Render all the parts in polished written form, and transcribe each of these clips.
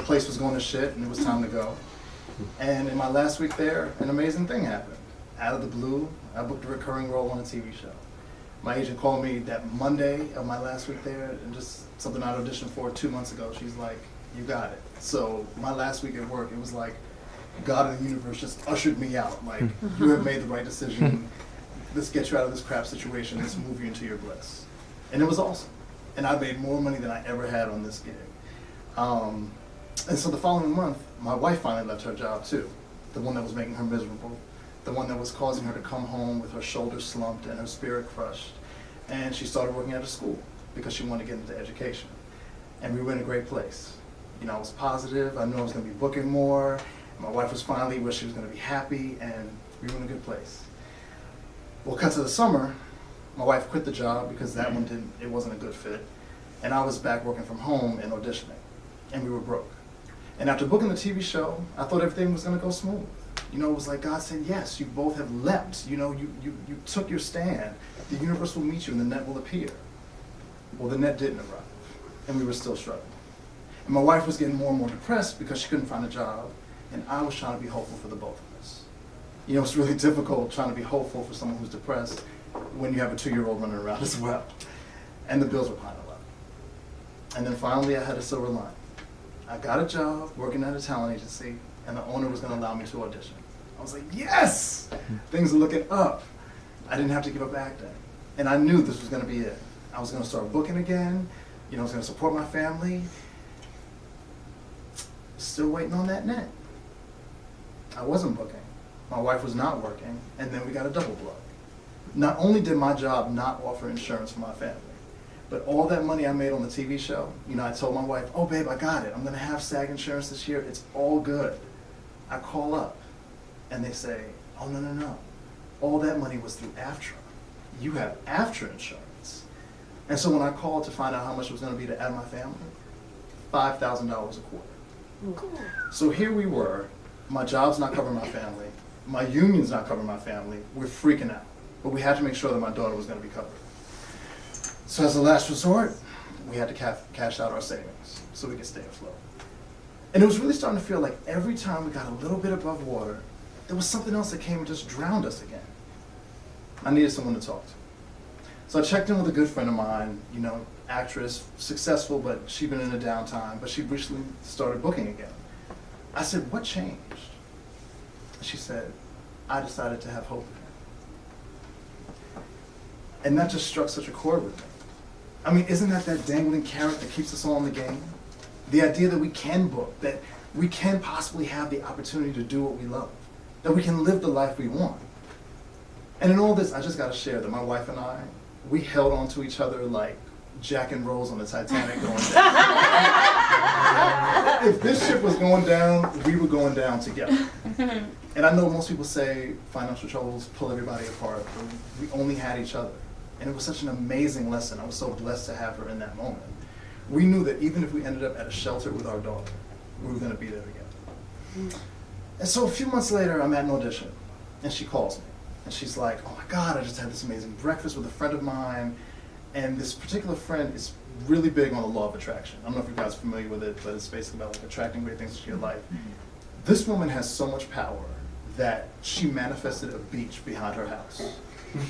place was going to shit and it was time to go. And in my last week there, an amazing thing happened. Out of the blue, I booked a recurring role on a TV show. My agent called me that Monday of my last week there, and just something I auditioned for 2 months ago. She's like, you got it. So my last week at work, it was like God and the universe just ushered me out. Like, you have made the right decision. Let's get you out of this crap situation. Let's move you into your bliss. And it was awesome. And I made more money than I ever had on this gig. And so the following month, my wife finally left her job too. The one that was making her miserable. The one that was causing her to come home with her shoulders slumped and her spirit crushed. And she started working at a school because she wanted to get into education. And we were in a great place. You know, I was positive. I knew I was going to be booking more. My wife was finally where she was going to be happy, and we were in a good place. Well, cut to the summer, my wife quit the job because that one it wasn't a good fit. And I was back working from home and auditioning. And we were broke. And after booking the TV show, I thought everything was going to go smooth. You know, it was like God said, yes, you both have leapt. You know, you took your stand. The universe will meet you and the net will appear. Well, the net didn't arrive, and we were still struggling. And my wife was getting more and more depressed because she couldn't find a job, and I was trying to be hopeful for the both of us. You know, it's really difficult trying to be hopeful for someone who's depressed when you have a 2-year-old running around as well. And the bills were piling up. And then finally I had a silver line. I got a job working at a talent agency, and the owner was going to allow me to audition. I was like, yes! Things are looking up. I didn't have to give up acting. And I knew this was going to be it. I was going to start booking again. You know, I was going to support my family. Still waiting on that net. I wasn't booking. My wife was not working, and then we got a double blow. Not only did my job not offer insurance for my family, but all that money I made on the TV show, you know, I told my wife, oh babe, I got it. I'm gonna have SAG insurance this year. It's all good. I call up and they say, oh no. All that money was through AFTRA. You have AFTRA insurance. And so when I called to find out how much it was gonna be to add my family, $5,000 a quarter. Cool. So here we were, my job's not covering my family, my union's not covering my family, we're freaking out. But we had to make sure that my daughter was gonna be covered. So as a last resort, we had to cash out our savings so we could stay afloat. And it was really starting to feel like every time we got a little bit above water, there was something else that came and just drowned us again. I needed someone to talk to. So I checked in with a good friend of mine, you know, actress, successful, but she'd been in a downtime, but she recently started booking again. I said, what changed? She said, I decided to have hope again. And that just struck such a chord with me. I mean, isn't that dangling carrot that keeps us all in the game? The idea that we can book, that we can possibly have the opportunity to do what we love, that we can live the life we want. And in all this, I just got to share that my wife and I, we held on to each other like Jack and Rose on the Titanic going down. If this ship was going down, we were going down together. And I know most people say financial troubles pull everybody apart, but we only had each other. And it was such an amazing lesson. I was so blessed to have her in that moment. We knew that even if we ended up at a shelter with our daughter, we were going to be there together. And so a few months later, I'm at an audition, and she calls me. And she's like, oh my God, I just had this amazing breakfast with a friend of mine. And this particular friend is really big on the law of attraction. I don't know if you guys are familiar with it, but it's basically about like attracting great things into your life. This woman has so much power that she manifested a beach behind her house.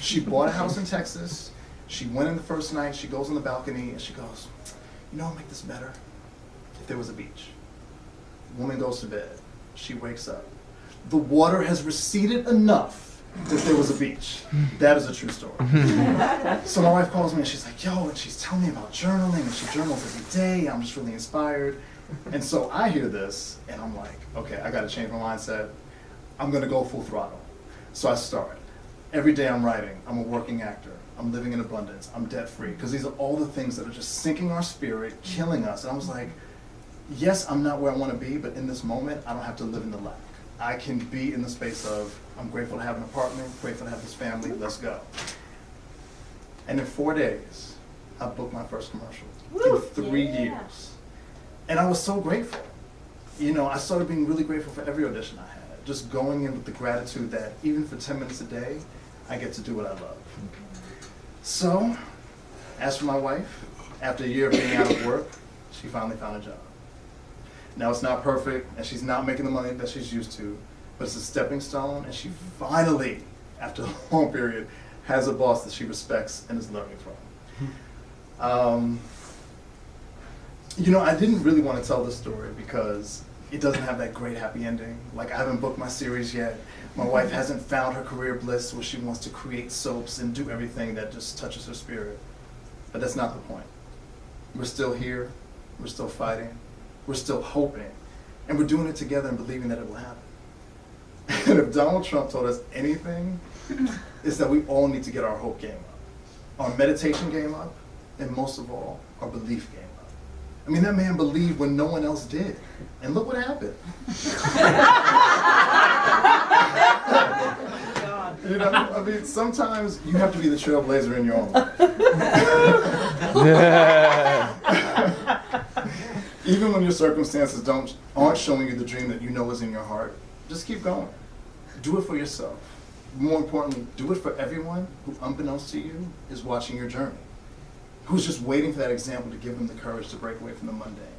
She bought a house in Texas. She went in the first night. She goes on the balcony and she goes, you know what would make this better? If there was a beach. The woman goes to bed. She wakes up. The water has receded enough that there was a beach. That is a true story. So my wife calls me and she's like, yo, and she's telling me about journaling, and she journals every day. I'm just really inspired. And so I hear this and I'm like, okay, I gotta change my mindset. I'm gonna go full throttle. So I start. Every day I'm writing. I'm a working actor. I'm living in abundance. I'm debt free. Because these are all the things that are just sinking our spirit, killing us. And I was like, yes, I'm not where I want to be, but in this moment, I don't have to live in the lack. I can be in the space of, I'm grateful to have an apartment, grateful to have this family, let's go. And in 4 days, I booked my first commercial. In 3 years. And I was so grateful. You know, I started being really grateful for every audition I had. Just going in with the gratitude that even for 10 minutes a day, I get to do what I love. So, as for my wife, after a year of being out of work, she finally found a job. Now it's not perfect, and she's not making the money that she's used to, but it's a stepping stone, and she finally, after a long period, has a boss that she respects and is learning from. You know, I didn't really want to tell this story because it doesn't have that great happy ending. Like, I haven't booked my series yet. My wife hasn't found her career bliss where she wants to create soaps and do everything that just touches her spirit. But that's not the point. We're still here, we're still fighting, we're still hoping, and we're doing it together and believing that it will happen. And if Donald Trump told us anything, it's that we all need to get our hope game up, our meditation game up, and most of all, our belief game up. I mean, that man believed when no one else did. And look what happened. You know, I mean, sometimes you have to be the trailblazer in your own life. Even when your circumstances aren't showing you the dream that you know is in your heart, just keep going. Do it for yourself. More importantly, do it for everyone who, unbeknownst to you, is watching your journey, who's just waiting for that example to give them the courage to break away from the mundane.